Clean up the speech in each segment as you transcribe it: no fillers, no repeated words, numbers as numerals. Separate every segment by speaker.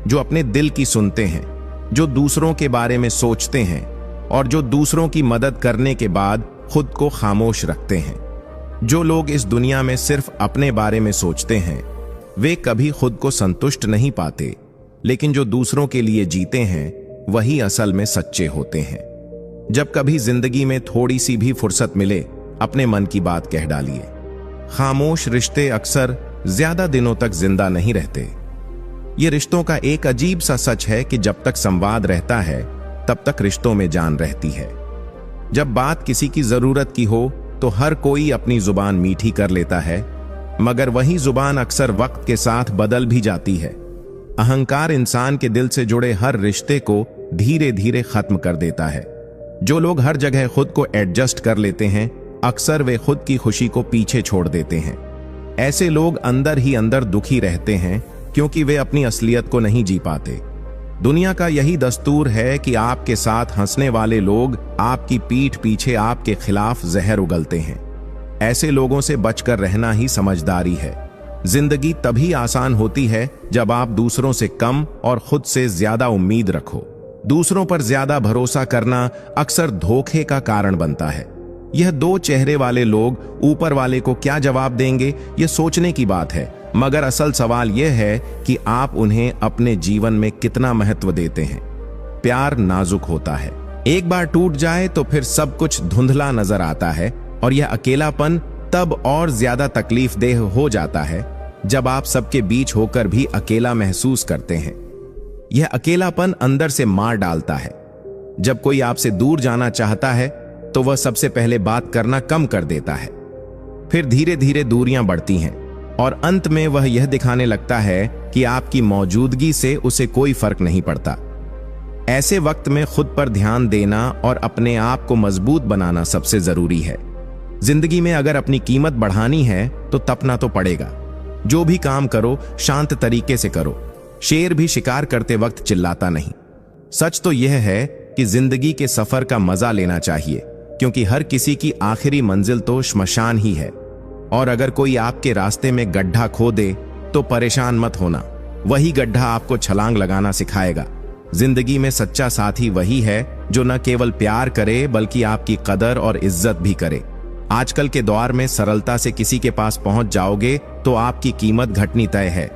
Speaker 1: जो अपने दिल की सुनते हैं, जो दूसरों के बारे में सोचते हैं और जो दूसरों की मदद करने के बाद खुद को खामोश रखते हैं। जो लोग इस दुनिया में सिर्फ अपने बारे में सोचते हैं वे कभी खुद को संतुष्ट नहीं पाते, लेकिन जो दूसरों के लिए जीते हैं वही असल में सच्चे होते हैं। जब कभी जिंदगी में थोड़ी सी भी फुर्सत मिले, अपने मन की बात कह डालिए। खामोश रिश्ते अक्सर ज्यादा दिनों तक जिंदा नहीं रहते। ये रिश्तों का एक अजीब सा सच है कि जब तक संवाद रहता है तब तक रिश्तों में जान रहती है। जब बात किसी की जरूरत की हो तो हर कोई अपनी जुबान मीठी कर लेता है, मगर वही जुबान अक्सर वक्त के साथ बदल भी जाती है। अहंकार इंसान के दिल से जुड़े हर रिश्ते को धीरे धीरे खत्म कर देता है। जो लोग हर जगह खुद को एडजस्ट कर लेते हैं, अक्सर वे खुद की खुशी को पीछे छोड़ देते हैं। ऐसे लोग अंदर ही अंदर दुखी रहते हैं क्योंकि वे अपनी असलियत को नहीं जी पाते। दुनिया का यही दस्तूर है कि आपके साथ हंसने वाले लोग आपकी पीठ पीछे आपके खिलाफ जहर उगलते हैं। ऐसे लोगों से बचकर रहना ही समझदारी है। जिंदगी तभी आसान होती है जब आप दूसरों से कम और खुद से ज्यादा उम्मीद रखो। दूसरों पर ज्यादा भरोसा करना अक्सर धोखे का कारण बनता है। यह दो चेहरे वाले लोग ऊपर वाले को क्या जवाब देंगे, यह सोचने की बात है, मगर असल सवाल यह है कि आप उन्हें अपने जीवन में कितना महत्व देते हैं। प्यार नाजुक होता है, एक बार टूट जाए तो फिर सब कुछ धुंधला नजर आता है, और यह अकेलापन तब और ज्यादा तकलीफ देह हो जाता है जब आप सबके बीच होकर भी अकेला महसूस करते हैं। यह अकेलापन अंदर से मार डालता है। जब कोई आपसे दूर जाना चाहता है तो वह सबसे पहले बात करना कम कर देता है, फिर धीरे धीरे दूरियां बढ़ती हैं और अंत में वह यह दिखाने लगता है कि आपकी मौजूदगी से उसे कोई फर्क नहीं पड़ता। ऐसे वक्त में खुद पर ध्यान देना और अपने आप को मजबूत बनाना सबसे जरूरी है। जिंदगी में अगर अपनी कीमत बढ़ानी है तो तपना तो पड़ेगा। जो भी काम करो शांत तरीके से करो। शेर भी शिकार करते वक्त चिल्लाता नहीं। सच तो यह है कि जिंदगी के सफर का मजा लेना चाहिए, क्योंकि हर किसी की आखिरी मंजिल तो श्मशान ही है। और अगर कोई आपके रास्ते में गड्ढा खो दे तो परेशान मत होना, वही गड्ढा आपको छलांग लगाना सिखाएगा। जिंदगी में सच्चा साथी वही है जो न केवल प्यार करे बल्कि आपकी कदर और इज्जत भी करे। आजकल के दौर में सरलता से किसी के पास पहुंच जाओगे तो आपकी कीमत घटनी तय है।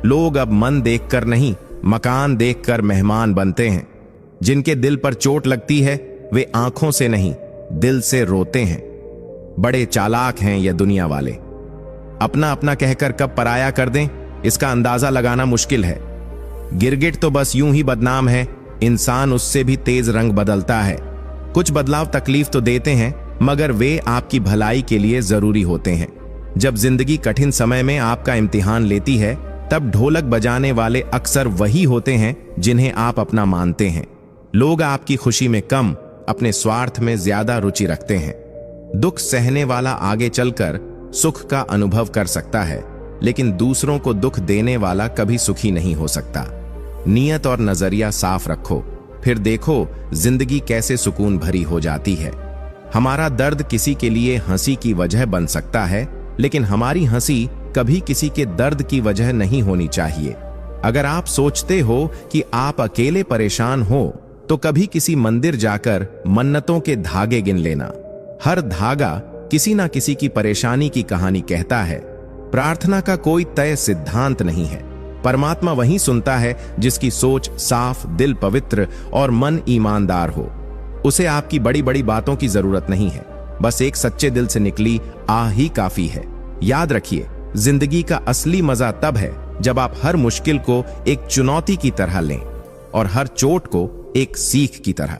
Speaker 1: लोग अब मन देखकर नहीं, मकान देखकर मेहमान बनते हैं। जिनके दिल पर चोट लगती है वे आंखों से नहीं, दिल से रोते हैं। बड़े चालाक हैं ये दुनिया वाले। अपना अपना कहकर कब पराया कर दें, इसका अंदाजा लगाना मुश्किल है। गिरगिट तो बस यूं ही बदनाम है, इंसान उससे भी तेज रंग बदलता है। कुछ बदलाव तकलीफ तो देते हैं, मगर वे आपकी भलाई के लिए जरूरी होते हैं। जब जिंदगी कठिन समय में आपका इम्तिहान लेती है, तब ढोलक बजाने वाले अक्सर वही होते हैं जिन्हें आप अपना मानते हैं। लोग आपकी खुशी में कम, अपने स्वार्थ में ज्यादा रुचि रखते हैं। दुख सहने वाला आगे चलकर सुख का अनुभव कर सकता है, लेकिन दूसरों को दुख देने वाला कभी सुखी नहीं हो सकता। नियत और नजरिया साफ रखो, फिर देखो जिंदगी कैसे सुकून भरी हो जाती है। हमारा दर्द किसी के लिए हंसी की वजह बन सकता है, लेकिन हमारी हंसी कभी किसी के दर्द की वजह नहीं होनी चाहिए। अगर आप सोचते हो कि आप अकेले परेशान हो तो कभी किसी मंदिर जाकर मन्नतों के धागे गिन लेना। हर धागा किसी ना किसी की परेशानी की कहानी कहता है। प्रार्थना का कोई तय सिद्धांत नहीं है। परमात्मा वही सुनता है जिसकी सोच साफ, दिल पवित्र और मन ईमानदार हो। उसे आपकी बड़ी बड़ी बातों की जरूरत नहीं है, बस एक सच्चे दिल से निकली आह ही काफी है। याद रखिए, जिंदगी का असली मजा तब है जब आप हर मुश्किल को एक चुनौती की तरह लें और हर चोट को एक सीख की तरह।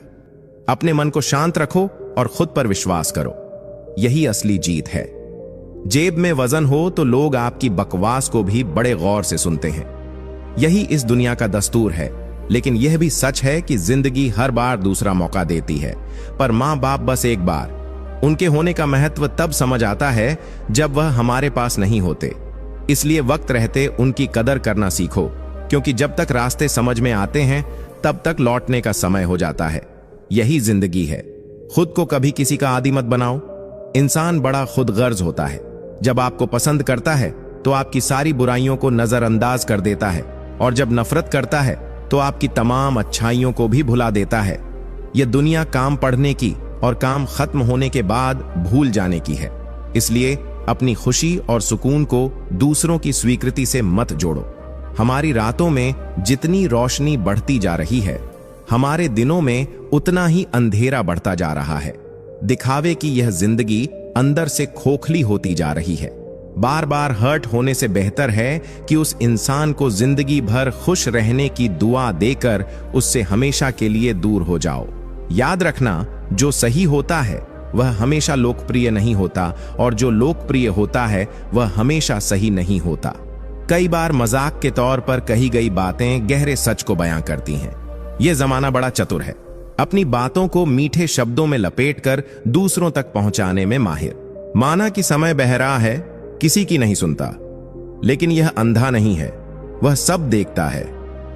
Speaker 1: अपने मन को शांत रखो और खुद पर विश्वास करो, यही असली जीत है। जेब में वजन हो तो लोग आपकी बकवास को भी बड़े गौर से सुनते हैं। यही इस दुनिया का दस्तूर है, लेकिन यह भी सच है कि जिंदगी हर बार दूसरा मौका देती है, पर माँ बाप बस एक बार। उनके होने का महत्व तब समझ आता है जब वह हमारे पास नहीं होते। इसलिए वक्त रहते उनकी कदर करना सीखो, क्योंकि जब तक रास्ते समझ में आते हैं तब तक लौटने का समय हो जाता है। यही जिंदगी है। खुद को कभी किसी का आदी मत बनाओ। इंसान बड़ा खुदगर्ज होता है। जब आपको पसंद करता है तो आपकी सारी बुराइयों को नजरअंदाज कर देता है, और जब नफरत करता है तो आपकी तमाम अच्छाइयों को भी भुला देता है। यह दुनिया काम पढ़ने की और काम खत्म होने के बाद भूल जाने की है। इसलिए अपनी खुशी और सुकून को दूसरों की स्वीकृति से मत जोड़ो। हमारी रातों में जितनी रोशनी बढ़ती जा रही है, हमारे दिनों में उतना ही अंधेरा बढ़ता जा रहा है। दिखावे की यह जिंदगी अंदर से खोखली होती जा रही है। बार बार हर्ट होने से बेहतर है कि उस इंसान को जिंदगी भर खुश रहने की दुआ देकर उससे हमेशा के लिए दूर हो जाओ। याद रखना, जो सही होता है वह हमेशा लोकप्रिय नहीं होता, और जो लोकप्रिय होता है वह हमेशा सही नहीं होता। कई बार मजाक के तौर पर कही गई बातें गहरे सच को बयां करती हैं। यह जमाना बड़ा चतुर है, अपनी बातों को मीठे शब्दों में लपेटकर दूसरों तक पहुंचाने में माहिर। माना कि समय बह रहा है, किसी की नहीं सुनता, लेकिन यह अंधा नहीं है, वह सब देखता है।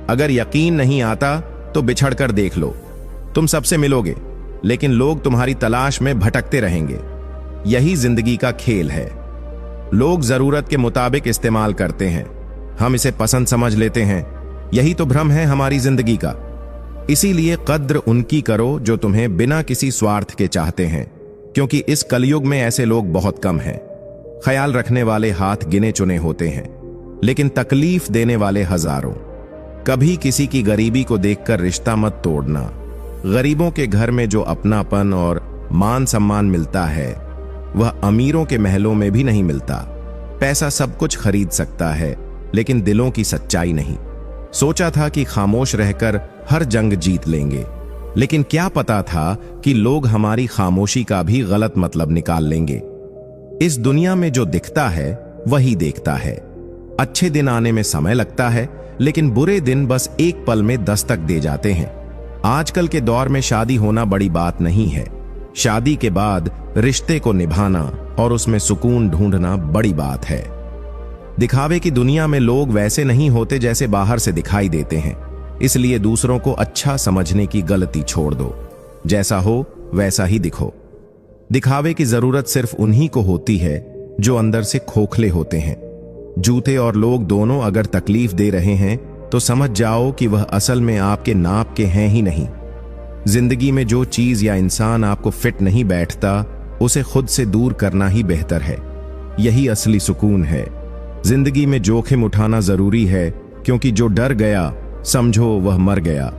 Speaker 1: अगर यकीन नहीं आता तो बिछड़कर देख लो। तुम सबसे मिलोगे, लेकिन लोग तुम्हारी तलाश में भटकते रहेंगे। यही जिंदगी का खेल है। लोग जरूरत के मुताबिक इस्तेमाल करते हैं, हम इसे पसंद समझ लेते हैं। यही तो भ्रम है हमारी जिंदगी का। इसीलिए कद्र उनकी करो जो तुम्हें बिना किसी स्वार्थ के चाहते हैं, क्योंकि इस कलयुग में ऐसे लोग बहुत कम हैं। ख्याल रखने वाले हाथ गिने चुने होते हैं, लेकिन तकलीफ देने वाले हजारों। कभी किसी की गरीबी को देखकर रिश्ता मत तोड़ना। गरीबों के घर में जो अपनापन और मान सम्मान मिलता है, वह अमीरों के महलों में भी नहीं मिलता। पैसा सब कुछ खरीद सकता है, लेकिन दिलों की सच्चाई नहीं। सोचा था कि खामोश रहकर हर जंग जीत लेंगे, लेकिन क्या पता था कि लोग हमारी खामोशी का भी गलत मतलब निकाल लेंगे। इस दुनिया में जो दिखता है वही देखता है। अच्छे दिन आने में समय लगता है, लेकिन बुरे दिन बस एक पल में दस्तक दे जाते हैं। आजकल के दौर में शादी होना बड़ी बात नहीं है। शादी के बाद रिश्ते को निभाना और उसमें सुकून ढूंढना बड़ी बात है। दिखावे की दुनिया में लोग वैसे नहीं होते जैसे बाहर से दिखाई देते हैं। इसलिए दूसरों को अच्छा समझने की गलती छोड़ दो। जैसा हो वैसा ही दिखो। दिखावे की जरूरत सिर्फ उन्हीं को होती है जो अंदर से खोखले होते हैं। जूते और लोग दोनों अगर तकलीफ दे रहे हैं तो समझ जाओ कि वह असल में आपके नाप के हैं ही नहीं। जिंदगी में जो चीज या इंसान आपको फिट नहीं बैठता, उसे खुद से दूर करना ही बेहतर है। यही असली सुकून है। जिंदगी में जोखिम उठाना जरूरी है, क्योंकि जो डर गया समझो वह मर गया।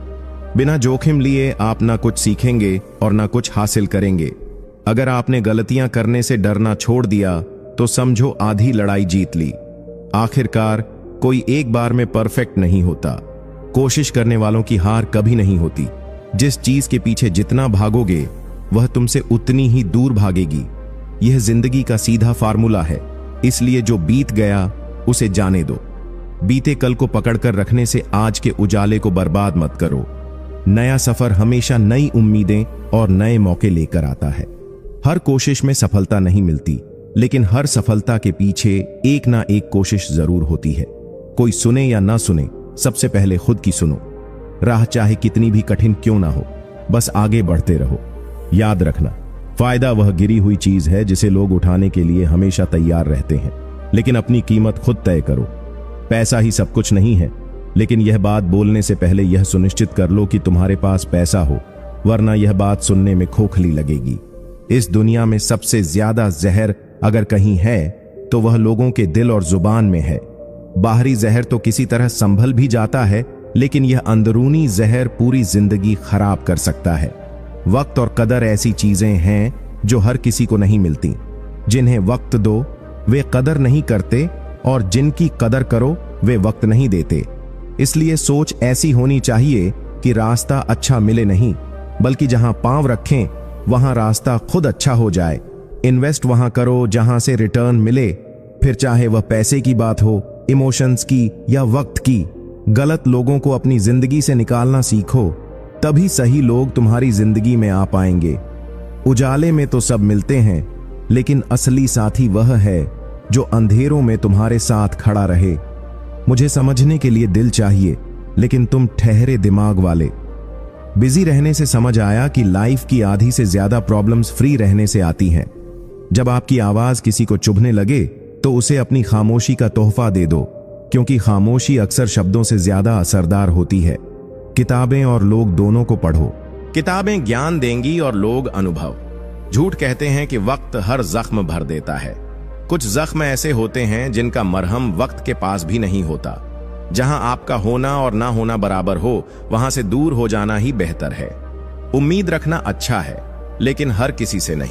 Speaker 1: बिना जोखिम लिए आप ना कुछ सीखेंगे और ना कुछ हासिल करेंगे। अगर आपने गलतियां करने से डरना छोड़ दिया तो समझो आधी लड़ाई जीत ली। आखिरकार कोई एक बार में परफेक्ट नहीं होता। कोशिश करने वालों की हार कभी नहीं होती। जिस चीज के पीछे जितना भागोगे वह तुमसे उतनी ही दूर भागेगी। यह जिंदगी का सीधा फार्मूला है। इसलिए जो बीत गया उसे जाने दो। बीते कल को पकड़कर रखने से आज के उजाले को बर्बाद मत करो। नया सफर हमेशा नई उम्मीदें और नए मौके लेकर आता है। हर कोशिश में सफलता नहीं मिलती, लेकिन हर सफलता के पीछे एक ना एक कोशिश जरूर होती है। कोई सुने या ना सुने, सबसे पहले खुद की सुनो। राह चाहे कितनी भी कठिन क्यों ना हो, बस आगे बढ़ते रहो। याद रखना, फायदा वह गिरी हुई चीज है जिसे लोग उठाने के लिए हमेशा तैयार रहते हैं, लेकिन अपनी कीमत खुद तय करो। पैसा ही सब कुछ नहीं है, लेकिन यह बात बोलने से पहले यह सुनिश्चित कर लो कि तुम्हारे पास पैसा हो, वरना यह बात सुनने में खोखली लगेगी। इस दुनिया में सबसे ज्यादा जहर अगर कहीं है तो वह लोगों के दिल और जुबान में है। बाहरी जहर तो किसी तरह संभल भी जाता है, लेकिन यह अंदरूनी जहर पूरी जिंदगी खराब कर सकता है। वक्त और कदर ऐसी चीजें हैं जो हर किसी को नहीं मिलती। जिन्हें वक्त दो वे कदर नहीं करते, और जिनकी कदर करो वे वक्त नहीं देते। इसलिए सोच ऐसी होनी चाहिए कि रास्ता अच्छा मिले नहीं, बल्कि जहां पांव रखें वहां रास्ता खुद अच्छा हो जाए। इन्वेस्ट वहां करो जहां से रिटर्न मिले, फिर चाहे वह पैसे की बात हो, इमोशंस की या वक्त की। गलत लोगों को अपनी जिंदगी से निकालना सीखो, तभी सही लोग तुम्हारी जिंदगी में आ पाएंगे। उजाले में तो सब मिलते हैं, लेकिन असली साथी वह है जो अंधेरों में तुम्हारे साथ खड़ा रहे। मुझे समझने के लिए दिल चाहिए, लेकिन तुम ठहरे दिमाग वाले। बिजी रहने से समझ आया कि लाइफ की आधी से ज्यादा प्रॉब्लम्स फ्री रहने से आती हैं। जब आपकी आवाज किसी को चुभने लगे तो उसे अपनी खामोशी का तोहफा दे दो। क्योंकि खामोशी अक्सर शब्दों से ज्यादा असरदार होती है। किताबें और लोग दोनों को पढ़ो। किताबें ज्ञान देंगी और लोग अनुभव। झूठ कहते हैं कि वक्त हर जख्म भर देता है। कुछ जख्म ऐसे होते हैं जिनका मरहम वक्त के पास भी नहीं होता। जहां आपका होना और ना होना बराबर हो, वहां से दूर हो जाना ही बेहतर है। उम्मीद रखना अच्छा है, लेकिन हर किसी से नहीं।